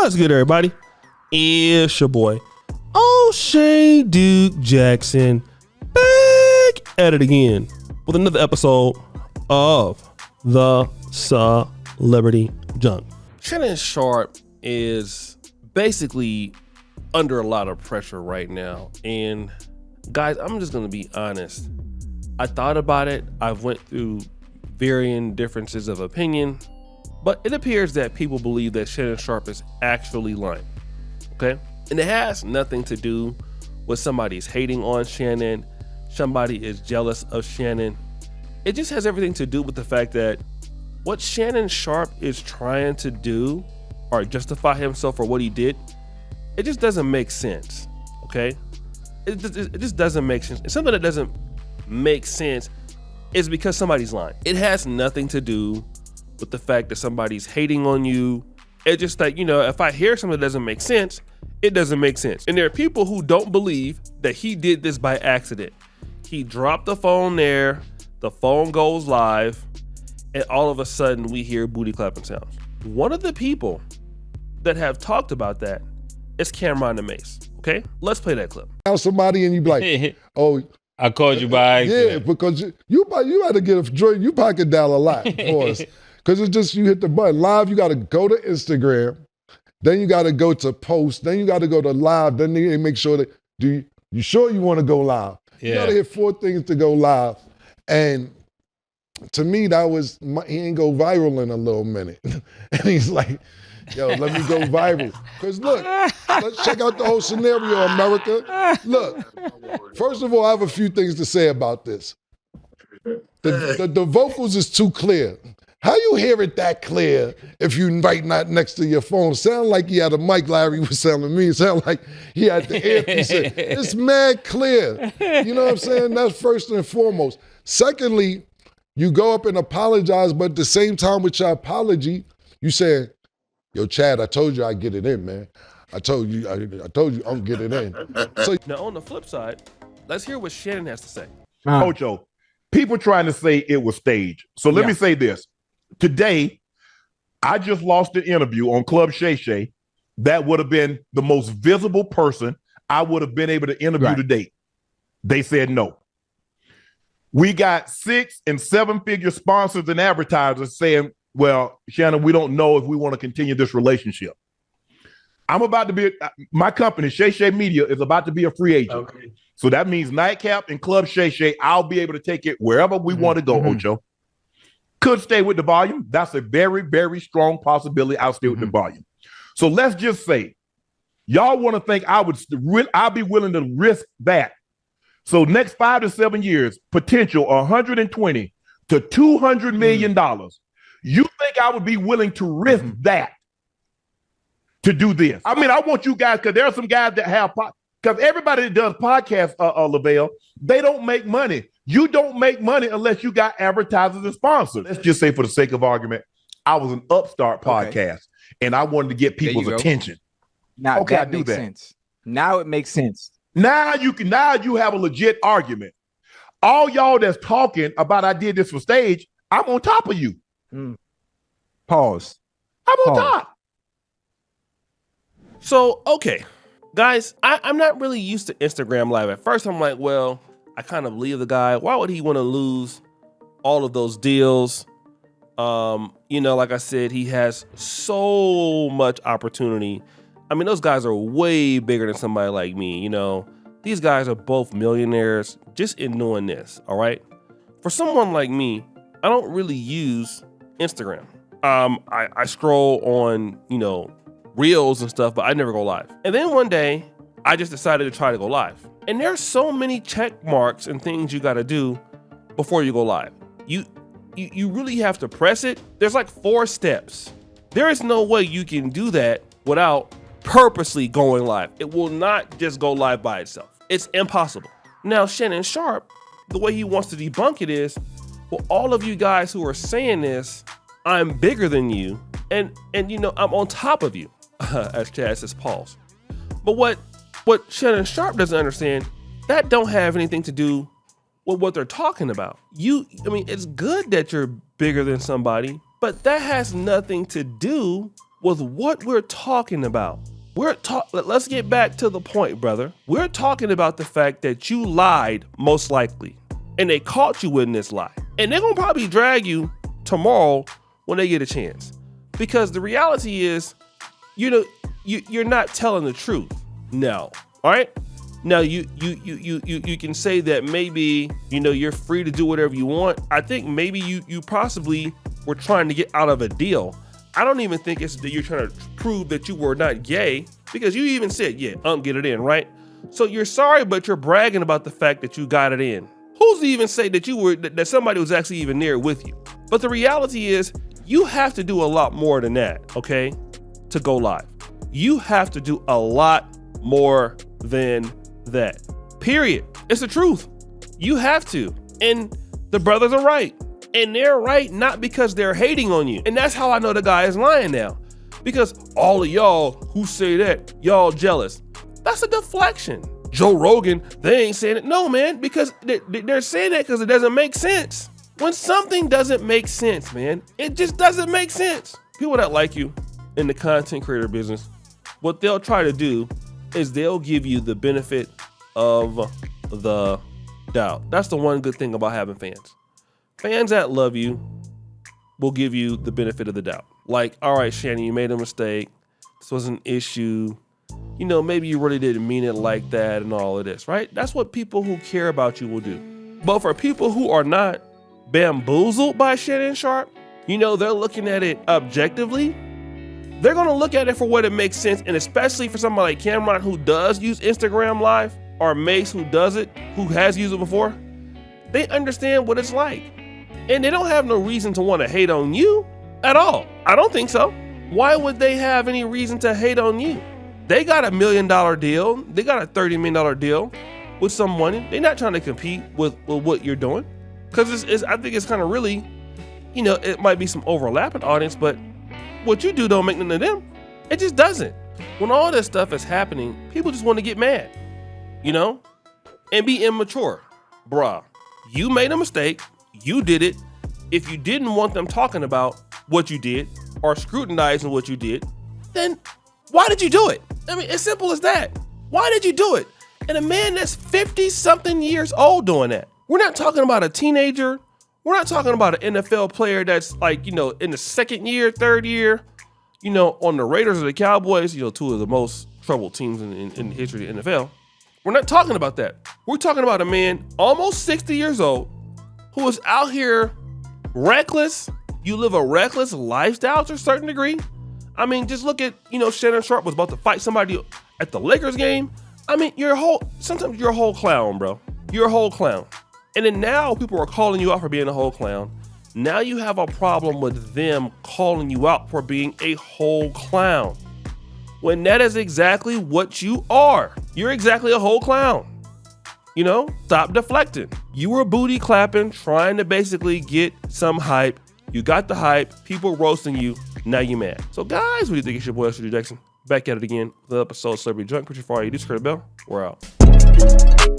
What's good, everybody? It's your boy, O'Shea Duke Jackson, back at it again with another episode of the Celebrity Junk. Shannon Sharpe is basically under a lot of pressure right now. And guys, I'm just gonna be honest. I thought about it. I've went through varying differences of opinion, but it appears that people believe that Shannon Sharpe is actually lying, okay? And it has nothing to do with somebody's hating on Shannon, somebody is jealous of Shannon. It just has everything to do with the fact that what Shannon Sharpe is trying to do or justify himself for what he did, it just doesn't make sense, okay? It just doesn't make sense. And something that doesn't make sense is because somebody's lying. It has nothing to do with the fact that somebody's hating on you. It's just like, you know, if I hear something that doesn't make sense, it doesn't make sense. And there are people who don't believe that he did this by accident. He dropped the phone there, the phone goes live, and all of a sudden we hear booty clapping sounds. One of the people that have talked about that is Camron the Mace, okay? Let's play that clip. Now somebody and you be like, oh, I called you by accident. Yeah, because you had to get a joint, you pocket dial a lot for us. Because it's just, you hit the button. Live, you got to go to Instagram. Then you got to go to post. Then you got to go to live. Then they make sure that, you sure you want to go live? Yeah. You got to hit 4 things to go live. And to me, that was, he ain't go viral in a little minute. And he's like, yo, let me go viral. Because look, let's check out the whole scenario, America. Look, first of all, I have a few things to say about this. The vocals is too clear. How you hear it that clear if you right not next to your phone? Sound like he had a mic, Larry was telling me. It sound like he had the earpiece. It's mad clear. You know what I'm saying? That's first and foremost. Secondly, you go up and apologize, but at the same time with your apology, you say, yo, Chad, I told you I'd get it in, man. I told you I'm getting it in. So now on the flip side, let's hear what Shannon has to say. Ocho, people trying to say it was staged. So let me say this. Today, I just lost an interview on Club Shay Shay. That would have been the most visible person I would have been able to interview today. They said no. We got 6- and 7-figure sponsors and advertisers saying, well, Shannon, we don't know if we want to continue this relationship. I'm about to be, my company, Shay Shay Media, is about to be a free agent. Okay. So that means Nightcap and Club Shay Shay, I'll be able to take it wherever we want to go, Ocho. Could stay with the volume. That's a very, very strong possibility. I'll stay with the volume. So let's just say, y'all want to think I'll be willing to risk that. So next 5 to 7 years, potential 120 to $200 million. You think I would be willing to risk that to do this? I mean, I want you guys, because there are some guys that have, because everybody that does podcasts, Lavelle, they don't make money. You don't make money unless you got advertisers and sponsors. Let's just say for the sake of argument, I was an upstart podcast and I wanted to get people's attention. Now that makes sense. Now it makes sense. Now you have a legit argument. All y'all that's talking about I did this for stage, I'm on top of you. Pause. I'm on top. So, okay, guys, I'm not really used to Instagram Live. At first, I'm like, well, I kind of believe the guy. Why would he want to lose all of those deals? You know, like I said, he has so much opportunity. I mean, those guys are way bigger than somebody like me. You know, these guys are both millionaires just in doing this. All right. For someone like me, I don't really use Instagram. I scroll on, you know, reels and stuff, but I never go live. And then one day I just decided to try to go live. And there's so many check marks and things you got to do before you go live. You really have to press it. There's like 4 steps. There is no way you can do that without purposely going live. It will not just go live by itself. It's impossible. Now, Shannon Sharpe, the way he wants to debunk it is, well, all of you guys who are saying this, I'm bigger than you, and you know, I'm on top of you, as Chad says, pause. But what Shannon Sharpe doesn't understand, that don't have anything to do with what they're talking about. I mean, it's good that you're bigger than somebody, but that has nothing to do with what we're talking about. Let's get back to the point, brother. We're talking about the fact that you lied, most likely, and they caught you in this lie. And they're gonna probably drag you tomorrow when they get a chance. Because the reality is, you're not telling the truth. No. All right? Now you can say that maybe, you're free to do whatever you want. I think maybe you possibly were trying to get out of a deal. I don't even think it's that you're trying to prove that you were not gay, because you even said, get it in, right? So you're sorry, but you're bragging about the fact that you got it in. Who's to even say that somebody was actually even there with you? But the reality is, you have to do a lot more than that, okay, to go live. You have to do a lot more than that. Period. It's the truth. You have to. And the brothers are right. And they're right not because they're hating on you. And that's how I know the guy is lying now. Because all of y'all who say that, y'all jealous. That's a deflection. Joe Rogan, they ain't saying it. No, man, because they're saying that because it doesn't make sense. When something doesn't make sense, man, it just doesn't make sense. People that like you in the content creator business, what they'll try to do is they'll give you the benefit of the doubt. That's the one good thing about having fans. Fans that love you will give you the benefit of the doubt. Like, all right, Shannon, you made a mistake. This was an issue. Maybe you really didn't mean it like that and all of this, right? That's what people who care about you will do. But for people who are not bamboozled by Shannon Sharpe, they're looking at it objectively. They're going to look at it for what it makes sense. And especially for somebody like Camron, who does use Instagram Live, or Mace, who does it, who has used it before, they understand what it's like. And they don't have no reason to want to hate on you at all. I don't think so. Why would they have any reason to hate on you? They got $1 million deal. They got a $30 million deal with someone. They're not trying to compete with what you're doing. Because I think it's kind of really, it might be some overlapping audience, but what you do don't make none of them. It just doesn't. When all this stuff is happening, people just want to get mad, and be immature. Bruh, you made a mistake. You did it. If you didn't want them talking about what you did or scrutinizing what you did, then why did you do it? I mean, as simple as that. Why did you do it? And a man that's 50-something years old doing that. We're not talking about a teenager. We're not talking about an NFL player that's like, in the second year, third year, on the Raiders or the Cowboys, two of the most troubled teams in the history of the NFL. We're not talking about that. We're talking about a man almost 60 years old who is out here reckless. You live a reckless lifestyle to a certain degree. I mean, just look at, Shannon Sharpe was about to fight somebody at the Lakers game. I mean, sometimes you're a whole clown, bro. You're a whole clown. And then now people are calling you out for being a whole clown. Now you have a problem with them calling you out for being a whole clown, when that is exactly what you are. You're exactly a whole clown. Stop deflecting. You were booty clapping, trying to basically get some hype. You got the hype. People roasting you. Now you mad. So guys, what do you think? It's your boy, Jackson. Back at it again. The episode Celebrity Junk. Put your fire. You do the bell. We're out.